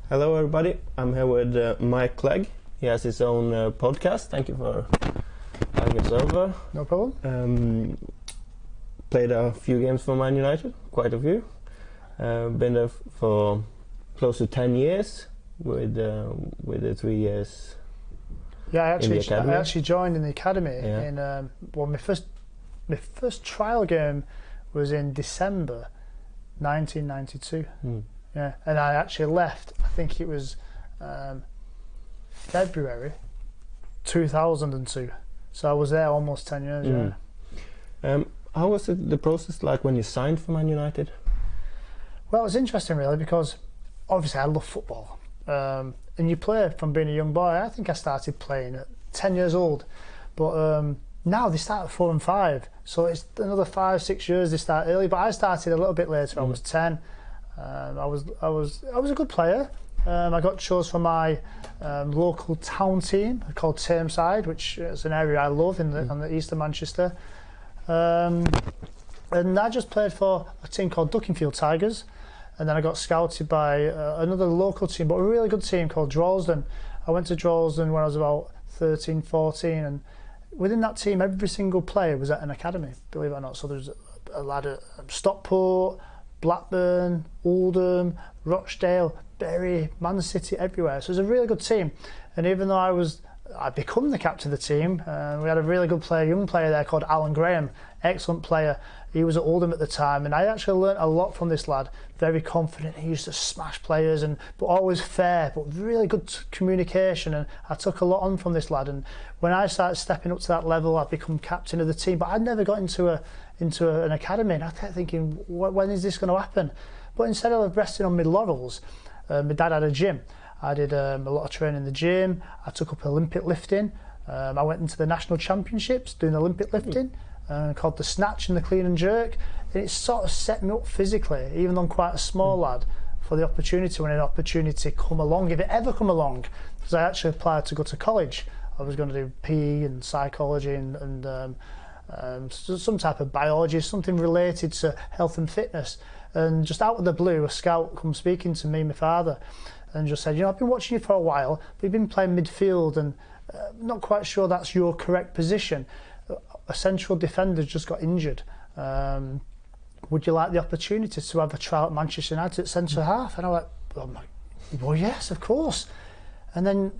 Hello everybody, I'm here with Mike Clegg. He has his own podcast. Thank you for having us over. No problem. Played a few games for Man United, quite a few. Been there for close to 10 years with the 3 years. Yeah, I academy. actually joined in the academy. Yeah. My first trial game was in December 1992. Yeah, and I actually left, I think it was February 2002. So I was there almost 10 years. Yeah. How was the process like when you signed for Man United? Well, it was interesting really, because obviously I love football. And you play from being a young boy. I think I started playing at 10 years old. But now they start at 4 and 5. So it's another 5-6 years they start early. But I started a little bit later. I was 10. I was a good player. I got chose for my local town team called Tameside, which is an area I love on the east of Manchester. And I just played for a team called Duckingfield Tigers, and then I got scouted by another local team, but a really good team called Droylsden. I went to Droylsden when I was about 13, 14, and within that team, every single player was at an academy, believe it or not. So there's a lad at Stockport, Blackburn, Oldham, Rochdale, Bury, Man City, everywhere. So it was a really good team. And even though I'd become the captain of the team, we had a really good player, young player there called Alan Graham, excellent player. He was at Oldham at the time, and I actually learnt a lot from this lad. Very confident, he used to smash players, but always fair, but really good communication, and I took a lot on from this lad. And when I started stepping up to that level, I'd become captain of the team, but I'd never got into an academy, and I kept thinking, when is this going to happen? But instead of resting on my laurels, my dad had a gym. I did a lot of training in the gym. I took up Olympic lifting. I went into the national championships doing Olympic lifting, called the snatch and the clean and jerk. And it sort of set me up physically, even though I'm quite a small lad, for the opportunity when an opportunity come along, if it ever come along. Because I actually applied to go to college. I was going to do PE and psychology and some type of biology, something related to health and fitness. And just out of the blue, a scout come speaking to me, my father, and just said, I've been watching you for a while, but you've been playing midfield and not quite sure that's your correct position. A central defender just got injured. Would you like the opportunity to have a trial at Manchester United at centre half? And I was like, well, yes, of course. And then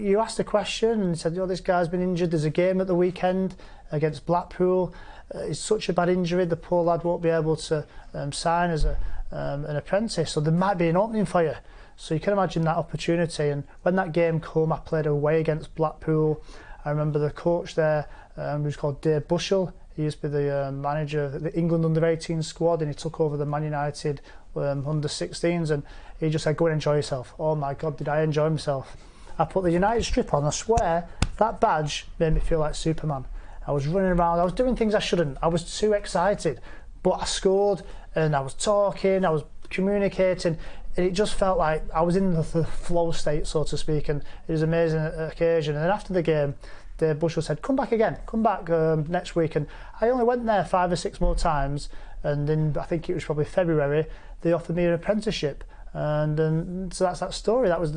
you asked a question and said, this guy's been injured. There's a game at the weekend against Blackpool. It's such a bad injury, the poor lad won't be able to sign as an apprentice. So there might be an opening for you. So you can imagine that opportunity. And when that game came, I played away against Blackpool. I remember the coach there, who's called Dave Bushell. He used to be the manager of the England under-18 squad, and he took over the Man United under-16s, and he just said, go and enjoy yourself. Oh my God, did I enjoy myself. I put the United strip on. I swear, that badge made me feel like Superman. I was running around, I was doing things I shouldn't. I was too excited, but I scored, and I was talking, I was communicating, and it just felt like I was in the flow state, so to speak, and it was an amazing occasion. And then after the game, Dave Bushell said, come back again, come back next week. And I only went there 5 or 6 more times, and then I think it was probably February, they offered me an apprenticeship. And so that's that story. That was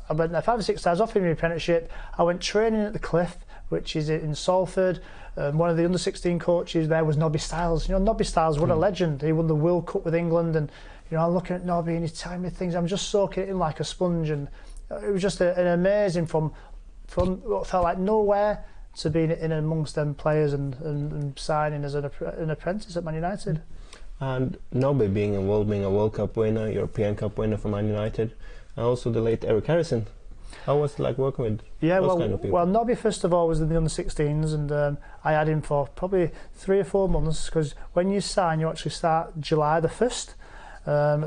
I went there 5 or 6 times, offered me an apprenticeship. I went training at the Cliff, which is in Salford. One of the under-16 coaches there was Nobby Stiles. Nobby Stiles, what a legend. He won the World Cup with England, and I'm looking at Nobby and he's telling me things. I'm just soaking it in like a sponge, and it was just an amazing from what felt like nowhere to being in amongst them players and signing as an apprentice at Man United. And Nobby being a World Cup winner, European Cup winner for Man United, and also the late Eric Harrison. How was it like working with those kind of people? Well, Nobby first of all was in the under-16s, and I had him for probably 3 or 4 months, because when you sign, you actually start July the 1st.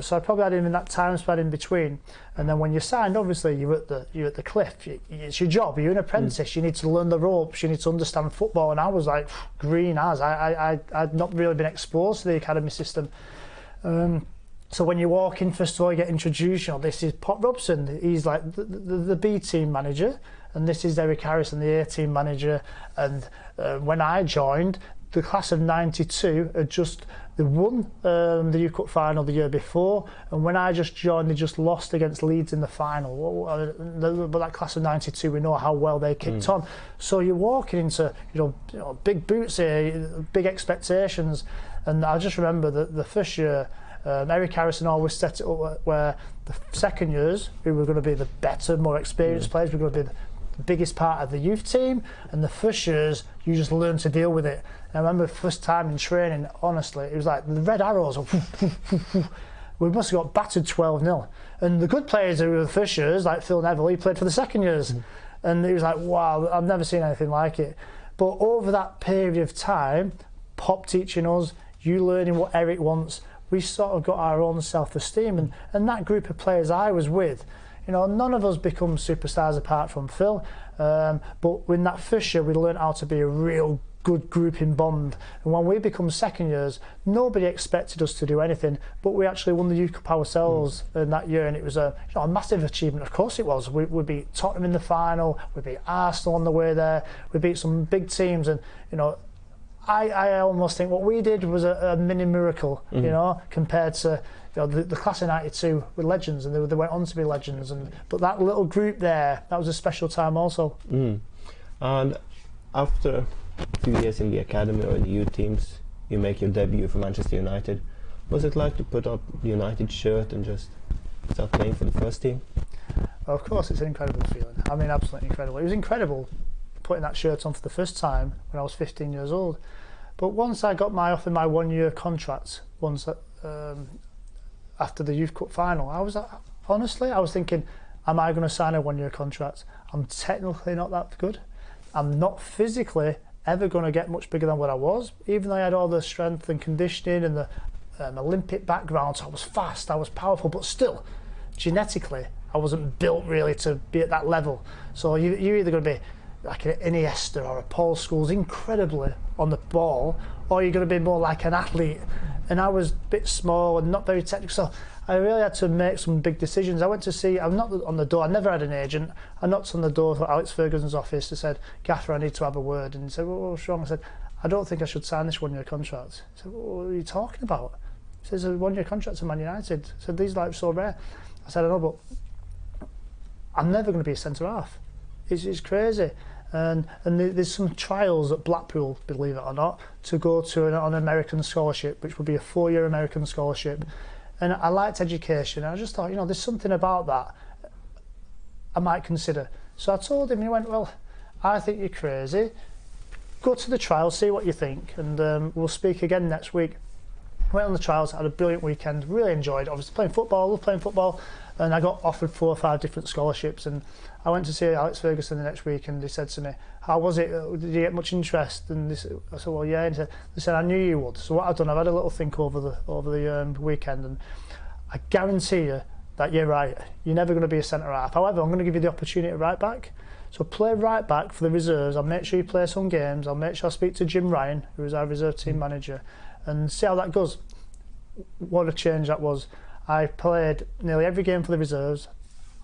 So I probably had him in that time span in between, and then when you signed, obviously you're at the Cliff. It's your job. You're an apprentice. You need to learn the ropes. You need to understand football. And I was like green as I'd not really been exposed to the academy system. So when you walk in, first of all, you get introduced. This is Pot Robson. He's like the B team manager, and this is Eric Harrison, the A team manager. And when I joined, the class of '92 had just they won the Youth Cup final the year before, and when I just joined, they just lost against Leeds in the final. But that class of '92, we know how well they kicked on. So you're walking into big boots here, big expectations, and I just remember that the first year. Eric Harrison always set it up where the second years, who were going to be the better, more experienced players, were going to be the biggest part of the youth team, and the first years, you just learn to deal with it. And I remember the first time in training, honestly, it was like the red arrows. We must have got battered 12-0. And the good players who were the first years, like Phil Neville, he played for the second years. And it was like, wow, I've never seen anything like it. But over that period of time, Pop teaching us, you learning what Eric wants, we sort of got our own self-esteem, and that group of players I was with, none of us become superstars apart from Phil, but in that first year we learned how to be a real good grouping bond, and when we become second years, nobody expected us to do anything, but we actually won the Youth Cup ourselves in that year, and it was a massive achievement. Of course it was. We beat Tottenham in the final, we beat Arsenal on the way there, we beat some big teams, and I almost think what we did was a mini miracle, compared to the class of '92 were legends, and they went on to be legends. But that little group there, that was a special time also. And after a few years in the academy or in the youth teams, you make your debut for Manchester United. Was it like to put up the United shirt and just start playing for the first team? Well, of course, it's an incredible feeling. I mean, absolutely incredible. It was incredible putting that shirt on for the first time when I was 15 years old. But once I got offered my 1-year contract, after the Youth Cup final, I was thinking, am I going to sign a 1-year contract? I'm technically not that good. I'm not physically ever going to get much bigger than what I was, even though I had all the strength and conditioning and the Olympic background. So I was fast, I was powerful, but still, genetically, I wasn't built really to be at that level. So you're either going to be like an Iniesta or a Paul Scholes, incredibly on the ball, or you're going to be more like an athlete. And I was a bit small and not very technical, so I really had to make some big decisions. I went to see, I'm not on the door, I never had an agent. I knocked on the door of Alex Ferguson's office and said, "Gaffer, I need to have a word." And he said, "Well, what's wrong?" I said, "I don't think I should sign this 1-year contract." He said, "Well, what are you talking about?" He says, "A 1-year contract to Man United." I said, "These lives so rare." I said, "I know, but I'm never going to be a centre-half. It's crazy." And there's some trials at Blackpool, believe it or not, to go to an American scholarship, which would be a 4-year American scholarship. And I liked education, and I just thought, there's something about that I might consider. So I told him, and he went, "Well, I think you're crazy. Go to the trials, see what you think, and we'll speak again next week." Went on the trials, had a brilliant weekend, really enjoyed it. Obviously playing football, and I got offered 4 or 5 different scholarships, and I went to see Alex Ferguson the next week, and he said to me, "How was it? Did you get much interest?" And I said, "Well, yeah." And they said, "I knew you would." So what I've done, I've had a little think over the weekend, and I guarantee you that you're right. You're never going to be a centre half. However, I'm going to give you the opportunity at right back. So play right back for the reserves. I'll make sure you play some games. I'll make sure I speak to Jim Ryan, who is our reserve team manager, and see how that goes. What a change that was. I played nearly every game for the reserves.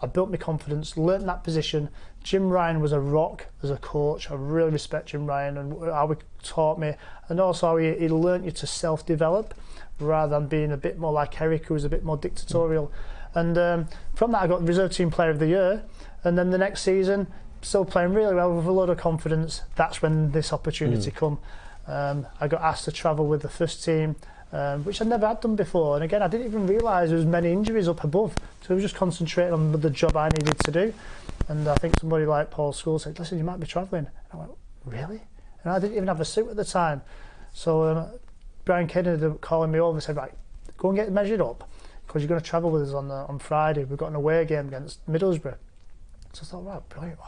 I built my confidence, learnt that position. Jim Ryan was a rock as a coach. I really respect Jim Ryan and how he taught me, and also how he learnt you to self-develop rather than being a bit more like Eric, who was a bit more dictatorial. And from that I got reserve team player of the year, and then the next season, still playing really well with a lot of confidence. That's when this opportunity come. I got asked to travel with the first team, which I'd never had done before, and again I didn't even realise there was many injuries up above, so I was just concentrating on the job I needed to do. And I think somebody like Paul Scholes said, "Listen, you might be travelling." And I went, "Really?" And I didn't even have a suit at the time. So Brian Kennedy calling me over and said, "Right, go and get measured up, because you're going to travel with us on Friday. We've got an away game against Middlesbrough." So I thought, right, brilliant.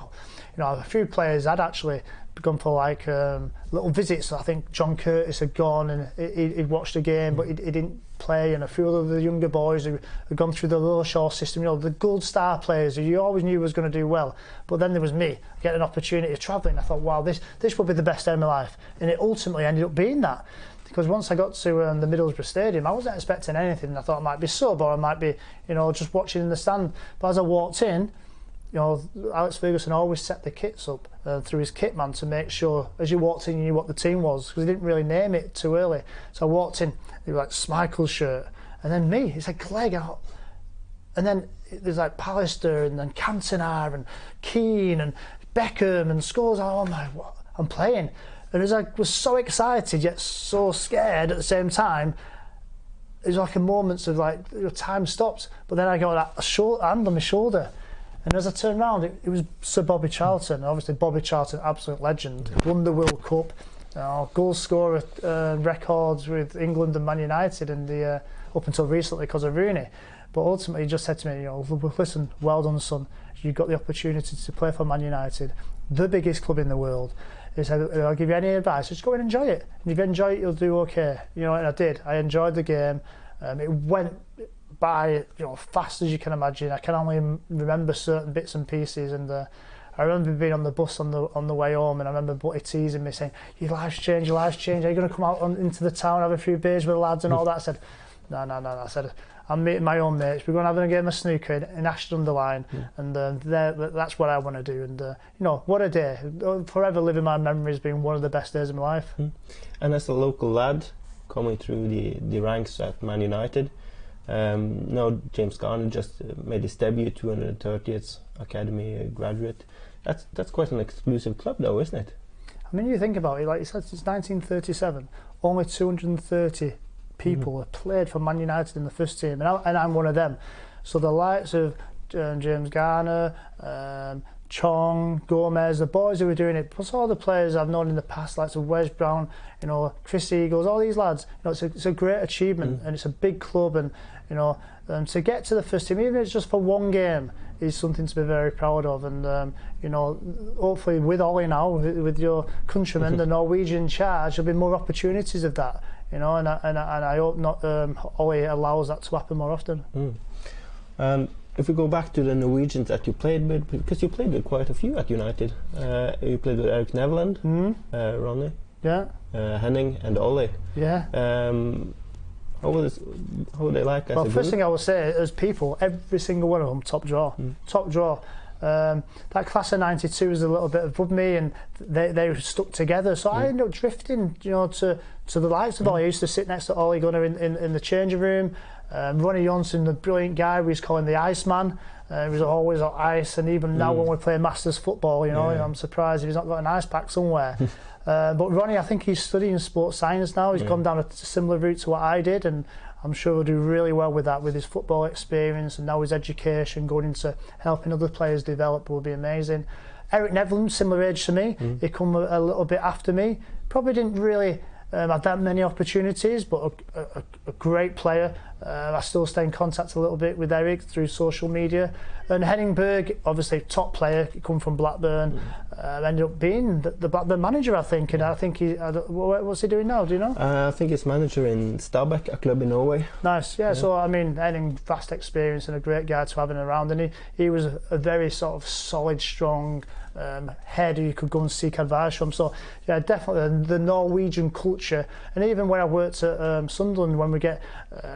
Well, a few players had actually gone for like little visits. I think John Curtis had gone and he'd watched a game, but he didn't play, and a few of the younger boys who had gone through the Lowshaw system, the gold star players who you always knew was going to do well. But then there was me, getting an opportunity of travelling. I thought, wow, this will be the best day of my life. And it ultimately ended up being that. Because once I got to the Middlesbrough Stadium, I wasn't expecting anything. I thought I might be sub, or I might be, just watching in the stand. But as I walked in, Alex Ferguson always set the kits up through his kit man to make sure as you walked in you knew what the team was, because he didn't really name it too early. So I walked in, it was like Schmeichel's shirt, and then me, it's like Clegg out. And then there's like Pallister and then Cantona and Keane and Beckham and Scholes. Oh my, what? I'm playing. And as I was so excited yet so scared at the same time, it was like a moment of like, time stopped. But then I got a hand on my shoulder. And as I turned around, it was Sir Bobby Charlton. Obviously, Bobby Charlton, absolute legend. Won the World Cup. Goal scorer records with England and Man United and the up until recently because of Rooney. But ultimately, he just said to me, listen, well done, son. You got the opportunity to play for Man United, the biggest club in the world. He said, I'll give you any advice, just go and enjoy it. And if you enjoy it, you'll do okay. And I did. I enjoyed the game. It went by fast as you can imagine. I can only remember certain bits and pieces, and I remember being on the bus on the way home, and I remember Butty teasing me saying, your life's changed, are you going to come out into the town, have a few beers with the lads and all that? I said, no. I said, I'm meeting my own mates, we're going to have a game of snooker in Ashton-under-Lyne, and that's what I want to do. And what a day. Forever living my memories, being one of the best days of my life. And as a local lad coming through the ranks at Man United, James Garner just made his debut, 230th Academy graduate. That's quite an exclusive club though, isn't it? I mean, you think about it, like you said, since 1937, only 230 people have played for Man United in the first team, and I'm one of them. So the likes of James Garner, Chong, Gomez, the boys who were doing it, plus all the players I've known in the past, like Wes Brown, Chris Eagles, all these lads. It's a great achievement, and it's a big club, and to get to the first team, even if it's just for one game, is something to be very proud of. And hopefully with Ollie now, with your countrymen, the Norwegian charge, there'll be more opportunities of that. And I hope not. Ollie allows that to happen more often. If we go back to the Norwegians that you played with, because you played with quite a few at United. You played with Erik Nevland, Ronny, Henning, and Ollie. Yeah. How were they like as a group? First thing I would say, as people, every single one of them top draw. Top draw. That class of '92 was a little bit above me, and they stuck together. So I ended up drifting, to the likes of Ollie. I used to sit next to Ollie Gunnar in the changing room. Ronnie Johnson, the brilliant guy, we used to call him the Iceman. He was always on ice, and even now when we play Masters football, I'm surprised if he's not got an ice pack somewhere. But Ronnie, I think he's studying sports science now. He's gone down a similar route to what I did, and I'm sure he'll do really well with that, with his football experience and now his education, going into helping other players develop will be amazing. Erik Nevland, similar age to me, he come a little bit after me. Probably didn't really have that many opportunities, but a great player. I still stay in contact a little bit with Erik through social media. And Henning Berg, obviously top player, come from Blackburn, ended up being the Blackburn manager, I think. And I think what's he doing now? Do you know? I think he's manager in Stabæk, a club in Norway. Nice, yeah. So I mean, Henning, vast experience and a great guy to have around, and he was a very sort of solid, strong head who you could go and seek advice from. So yeah, definitely the Norwegian culture. And even when I worked at Sunderland, when we get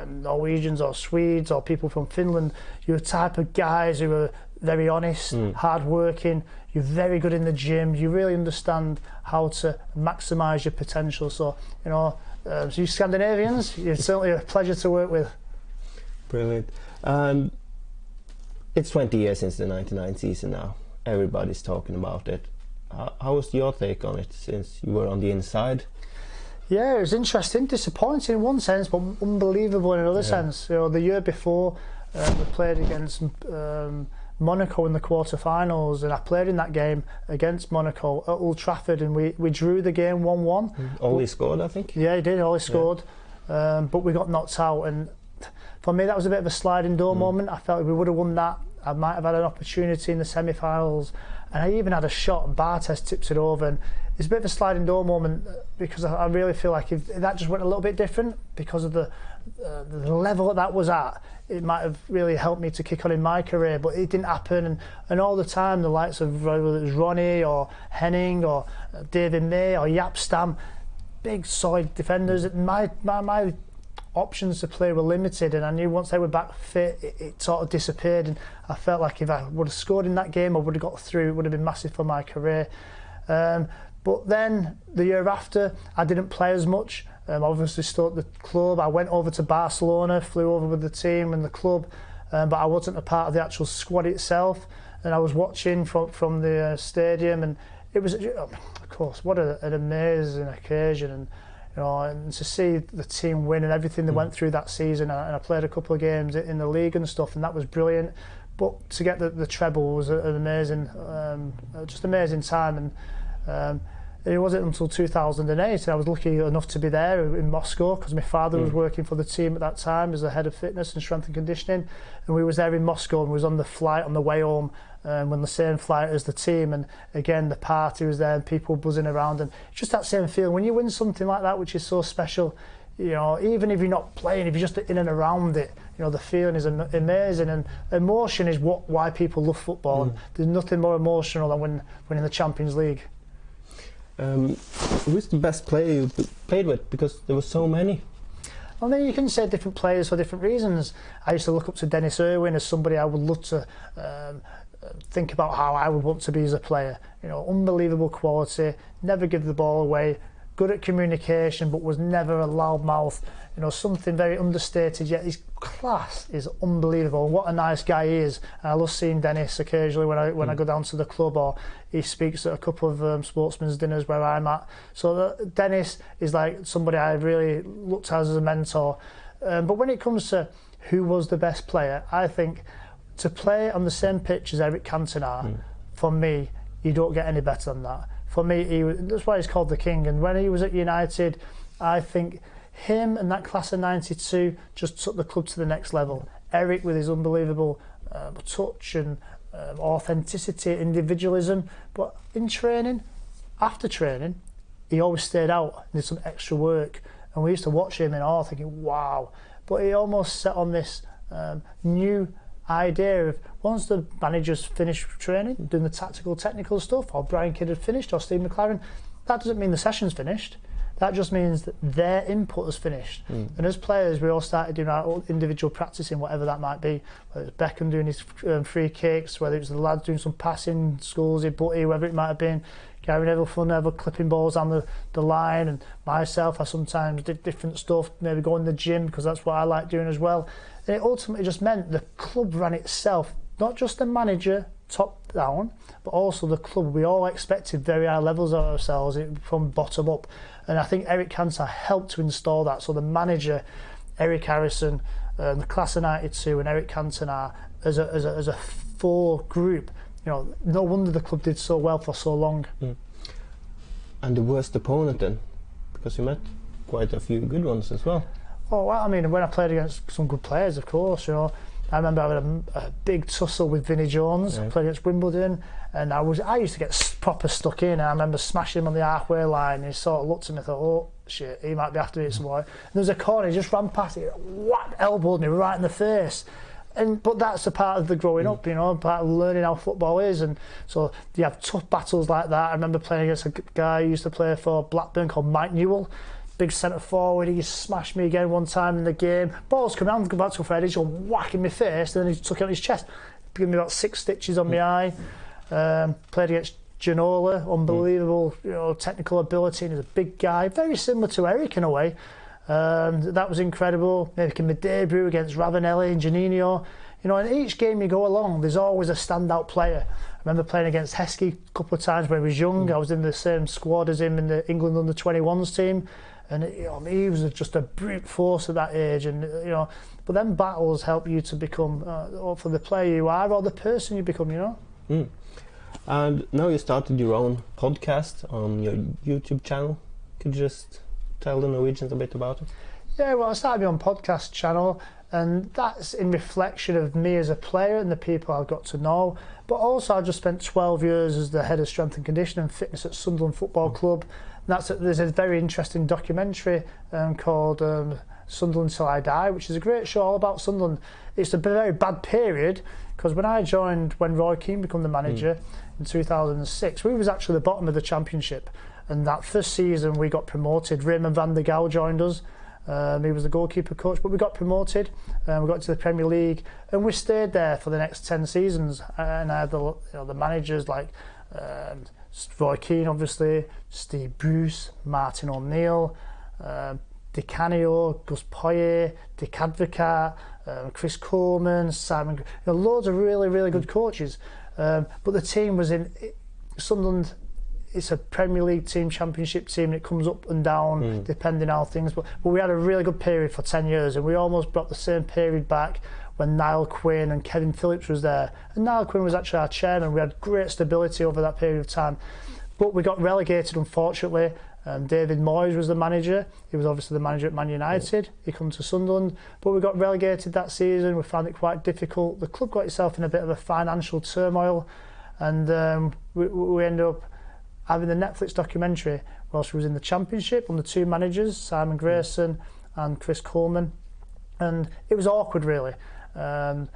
Norwegians or Swedes or people from Finland, you're a type of guys who are very honest, hard working, you're very good in the gym, you really understand how to maximise your potential. So so you Scandinavians, you're certainly a pleasure to work with. Brilliant. It's 20 years since the 99 season now. Everybody's talking about it. How was your take on it, since you were on the inside? Yeah, it was interesting, disappointing in one sense, but unbelievable in another sense. The year before, we played against Monaco in the quarter-finals, and I played in that game against Monaco at Old Trafford, and we drew the game 1-1. Ollie scored, I think. Yeah, he did. Ollie scored, but we got knocked out, and for me that was a bit of a sliding door moment. I felt if we would have won that, I might have had an opportunity in the semi-finals, and I even had a shot and Bartes tips it over, and it's a bit of a sliding door moment, because I really feel like if that just went a little bit different, because of the level that was at, it might have really helped me to kick on in my career, but it didn't happen. And all the time the likes of, whether it was Ronnie or Henning or David May or Jaap Stam, big solid defenders, my options to play were limited, and I knew once they were back fit, it sort of disappeared, and I felt like if I would have scored in that game, I would have got through. It would have been massive for my career. But then the year after, I didn't play as much. Obviously still at the club. I went over to Barcelona, flew over with the team and the club, but I wasn't a part of the actual squad itself. And I was watching from the stadium, and it was, of course, what an amazing occasion. And and to see the team win and everything they went through that season, and I played a couple of games in the league and stuff, and that was brilliant. But to get the treble was an amazing, just amazing time. And it wasn't until 2008 I was lucky enough to be there in Moscow, because my father was working for the team at that time as the head of fitness and strength and conditioning, and we was there in Moscow, and we was on the flight on the way home, when the same flight as the team, and again the party was there and people buzzing around, and just that same feeling when you win something like that, which is so special. Even if you're not playing, if you're just in and around it, the feeling is amazing, and emotion is why people love football. And there's nothing more emotional than winning the Champions League. Who's the best player you played with? Because there were so many. I mean, you can say different players for different reasons. I used to look up to Dennis Irwin as somebody I would love to think about how I would want to be as a player. Unbelievable quality, never give the ball away, good at communication, but was never a loudmouth. Something very understated, yet his class is unbelievable. What a nice guy he is. And I love seeing Dennis occasionally when I go down to the club, or he speaks at a couple of sportsmen's dinners where I'm at. So Dennis is like somebody I really looked at as a mentor. But when it comes to who was the best player, I think to play on the same pitch as Eric Cantona, for me, you don't get any better than that. For me, that's why he's called the King. And when he was at United, I think him and that class of '92 just took the club to the next level. Eric with his unbelievable touch and authenticity, individualism, but in training, after training, he always stayed out and did some extra work, and we used to watch him in awe, thinking, wow. But he almost set on this new idea of, once the managers finished training, doing the tactical, technical stuff, or Brian Kidd had finished, or Steve McLaren, that doesn't mean the session's finished. That just means that their input is finished. And as players, we all started doing our own individual practicing, whatever that might be. Whether it's Beckham doing his free kicks, whether it's the lads doing some passing, Schoolsy, Butty, whoever it might have been, Gary Neville, Phil Neville clipping balls down the line, and myself, I sometimes did different stuff, maybe go in the gym, because that's what I like doing as well. And it ultimately just meant the club ran itself, not just the manager, top down, but also the club. We all expected very high levels of ourselves from bottom up, and I think Eric Cantona helped to install that. So the manager, Eric Harrison, the class of '92, and Eric Cantona as a four group, no wonder the club did so well for so long. And the worst opponent then, because you met quite a few good ones as well. Oh, well, I mean, when I played against some good players, of course, I remember having a big tussle with Vinnie Jones. I played against Wimbledon, and I used to get proper stuck in. And I remember smashing him on the halfway line, and he sort of looked at me and thought, oh shit, he might be after me some more. And there was a corner, he just ran past it, whack, elbowed me right in the face. But that's a part of the growing up, part of learning how football is. And so you have tough battles like that. I remember playing against a guy who used to play for Blackburn called Mike Newell. Big centre forward, he smashed me again one time in the game. Ball's come around, go back to a Fred, he's going whack in my face, and then he took it on his chest, gave me about 6 stitches on my eye. Played against Ginola, unbelievable, technical ability, and he's a big guy, very similar to Eric in a way. That was incredible. Making my debut against Ravanelli and Janino. In each game you go along, there's always a standout player. I remember playing against Heskey a couple of times when he was young. I was in the same squad as him in the England under-21s team. And he was just a brute force at that age, and but then battles help you to become for the player you are, or the person you become. And now you started your own podcast on your YouTube channel. Could you just tell the Norwegians a bit about it? Yeah, well, I started my own podcast channel, and that's in reflection of me as a player and the people I've got to know. But also, I just spent 12 years as the head of strength and conditioning and fitness at Sunderland Football Club. There's a very interesting documentary called Sunderland Till I Die, which is a great show all about Sunderland. It's a very bad period, because when I joined, when Roy Keane became the manager in 2006, we was actually the bottom of the championship. And that first season we got promoted. Raymond van der Gaal joined us, He was the goalkeeper coach, but we got promoted. We got to the Premier League, and we stayed there for the next 10 seasons. And I had the managers like Keane, obviously, Steve Bruce, Martin O'Neill, Di Canio, Gus Poyet, Dick Advocat, Chris Coleman, Simon. Loads of really, really good coaches. But the team was in Sunderland. It's a Premier League team, Championship team, and it comes up and down depending on how things. But we had a really good period for 10 years, and we almost brought the same period back when Niall Quinn and Kevin Phillips was there. And Niall Quinn was actually our chairman. We had great stability over that period of time. But we got relegated, unfortunately. David Moyes was the manager. He was obviously the manager at Man United. He come to Sunderland, but we got relegated that season. We found it quite difficult. The club got itself in a bit of a financial turmoil, and we ended up having the Netflix documentary whilst we was in the Championship on the two managers, Simon Grayson and Chris Coleman, and it was awkward really. And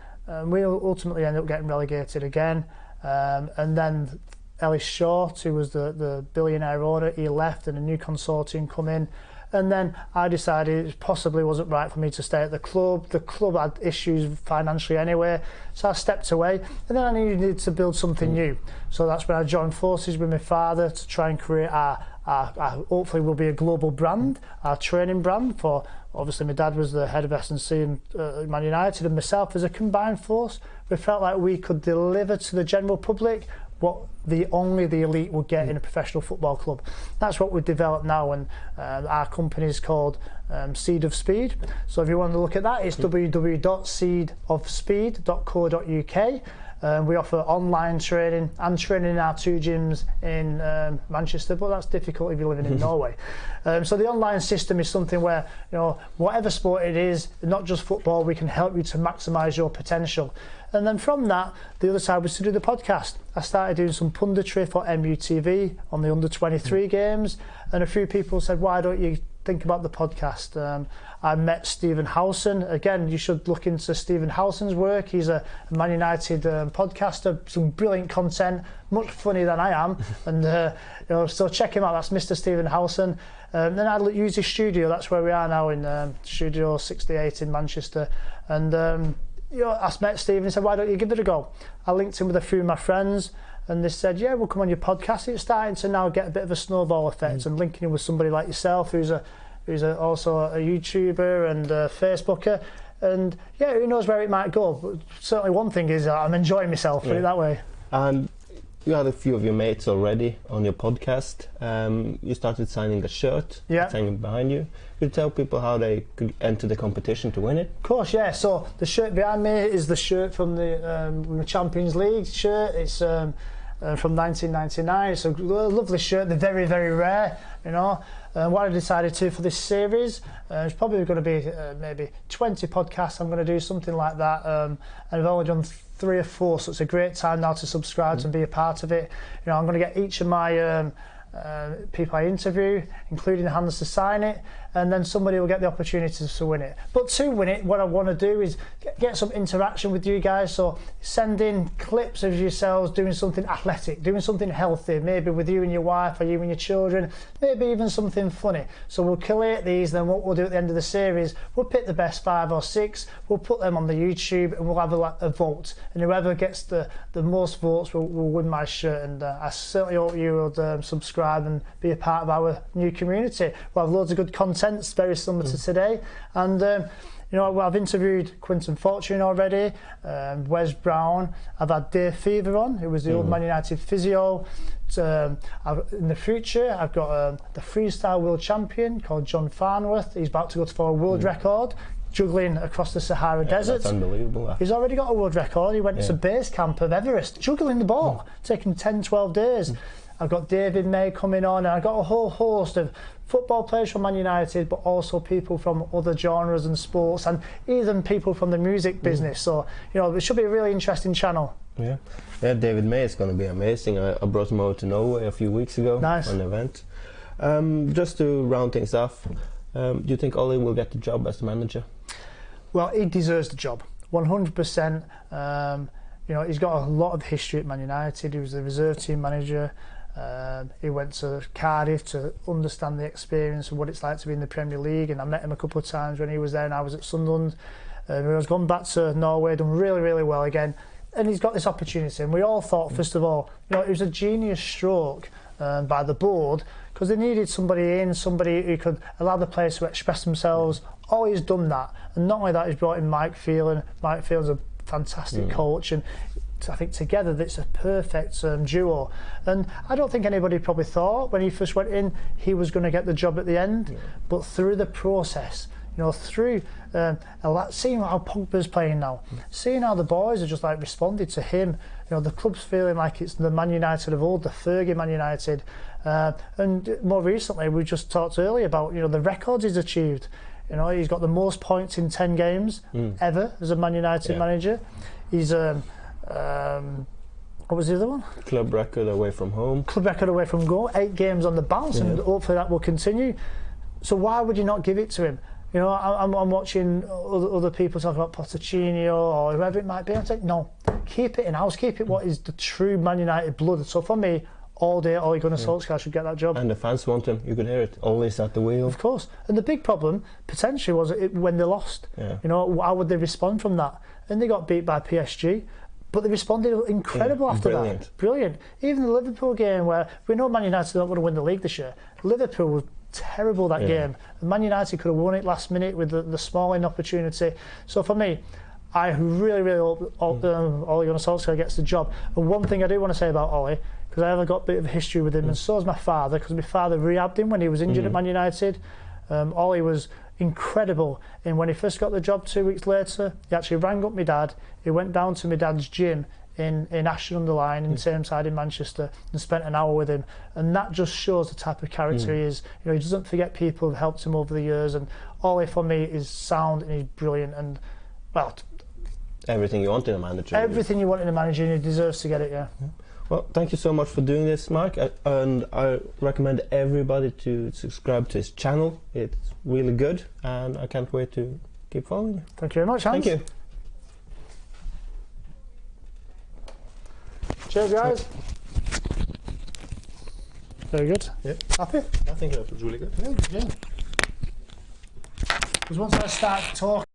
we ultimately ended up getting relegated again, and then Ellis Short, who was the billionaire owner, he left and a new consortium come in. And then I decided it possibly wasn't right for me to stay at the club. The club had issues financially anyway, so I stepped away. And then I needed to build something new. So that's when I joined forces with my father to try and create our hopefully will be a global brand, our training brand. For obviously my dad was the head of S&C in Man United, and myself as a combined force. We felt like we could deliver to the general public what only the elite would get in a professional football club. That's what we've developed now, and our company is called Seed of Speed. So if you want to look at that, it's www.seedofspeed.co.uk. We offer online training and training in our two gyms in Manchester, but that's difficult if you're living in Norway. So the online system is something where, whatever sport it is, not just football, we can help you to maximise your potential. And then from that, the other side was to do the podcast. I started doing some punditry for MUTV on the under-23 games, and a few people said, why don't you think about the podcast? I met Stephen Howson. Again, you should look into Stephen Howson's work. He's a Man United podcaster, some brilliant content, much funnier than I am. And so check him out. That's Mr. Stephen Howson. Then I used his studio. That's where we are now, in Studio 68 in Manchester. And I met Stephen and said, why don't you give it a go? I linked in with a few of my friends, and they said, yeah, we'll come on your podcast. It's starting to now get a bit of a snowball effect, and linking in with somebody like yourself, who's also a YouTuber and a Facebooker, and yeah, who knows where it might go. But certainly one thing is I'm enjoying myself, put it that way. And you had a few of your mates already on your podcast. You started signing a shirt, hanging behind you. Could you tell people how they could enter the competition to win it? Of course, yeah. So the shirt behind me is the shirt from the Champions League shirt. It's from 1999. It's a lovely shirt. They're very, very rare, what I decided to for this series, it's probably going to be maybe 20 podcasts. I'm going to do something like that, and I've only done 3 or 4, so it's a great time now to subscribe and be a part of it. I'm going to get each of my people I interview, including the hands, to sign it, and then somebody will get the opportunity to win it. But to win it, what I want to do is get some interaction with you guys. So send in clips of yourselves doing something athletic, doing something healthy, maybe with you and your wife or you and your children, maybe even something funny. So we'll collate these, then what we'll do at the end of the series, we'll pick the best 5 or 6, we'll put them on the YouTube, and we'll have a vote, and whoever gets the most votes will win my shirt. And I certainly hope you will subscribe and be a part of our new community. We'll have loads of good content, very similar to today, and I've interviewed Quinton Fortune already, Wes Brown. I've had Dave Fever on, who was the old Man United physio. In the future, I've got the freestyle world champion called John Farnworth. He's about to go for a world record, juggling across the Sahara Desert. That's unbelievable. He's already got a world record. He went to base camp of Everest, juggling the ball, taking 10-12 days. I've got David May coming on, and I've got a whole host of football players from Man United, but also people from other genres and sports, and even people from the music business. So, it should be a really interesting channel. Yeah, David May is going to be amazing. I brought him over to Norway a few weeks ago on an event. Just to round things off, do you think Ollie will get the job as the manager? Well, he deserves the job, 100%. He's got a lot of history at Man United. He was the reserve team manager. He went to Cardiff to understand the experience of what it's like to be in the Premier League, and I met him a couple of times when he was there and I was at Sunderland. He was gone back to Norway, done really, really well again, and he's got this opportunity. And we all thought, first of all, it was a genius stroke by the board, because they needed somebody who could allow the players to express themselves. Ollie's done that, and not only that, he's brought in Mike Phelan. Mike Phelan's a fantastic coach, and I think together that's a perfect duo. And I don't think anybody probably thought when he first went in he was going to get the job at the end, but through the process, through seeing how Pogba's playing now, seeing how the boys are just like responded to him, the club's feeling like it's the Man United of old, the Fergie Man United, and more recently we just talked earlier about the records he's achieved. He's got the most points in 10 games ever as a Man United manager. He's what was the other one? Club record away from home. Club record away from goal. 8 games on the bounce, and hopefully that will continue. So why would you not give it to him? I'm watching other people talk about Pochettino or whoever it might be. I'm saying, no, keep it in-house. Keep it what is the true Man United blood. So for me, all day, Ole Gunnar Solskjaer should get that job. And the fans want him. You could hear it. Ole's at the wheel. Of course. And the big problem potentially was when they lost. How would they respond from that? And they got beat by PSG. But they responded incredible after that. Brilliant. Even the Liverpool game, where we know Man United don't want to win the league this year. Liverpool was terrible that game. And Man United could have won it last minute with the Smalling opportunity. So for me, I really, really hope Ole Gunnar Solskjaer gets the job. And one thing I do want to say about Ole, because I have got a bit of a history with him, and so has my father, because my father rehabbed him when he was injured at Man United. Ole was incredible, and when he first got the job 2 weeks later, he actually rang up my dad. He went down to my dad's gym in Ashton-under-Lyne in Tameside in Manchester and spent an hour with him, and that just shows the type of character he is. He doesn't forget people who've helped him over the years, and Ole for me is sound and he's brilliant, and well, everything you want in a manager. Everything you want in a manager, and he deserves to get it. Well, thank you so much for doing this, Mark, and I recommend everybody to subscribe to his channel. It's really good, and I can't wait to keep following you. Thank you very much, Hans. Thank you. Cheers, guys. Very good. Yeah. Happy? I think that was really good. Yeah. Because once I start talking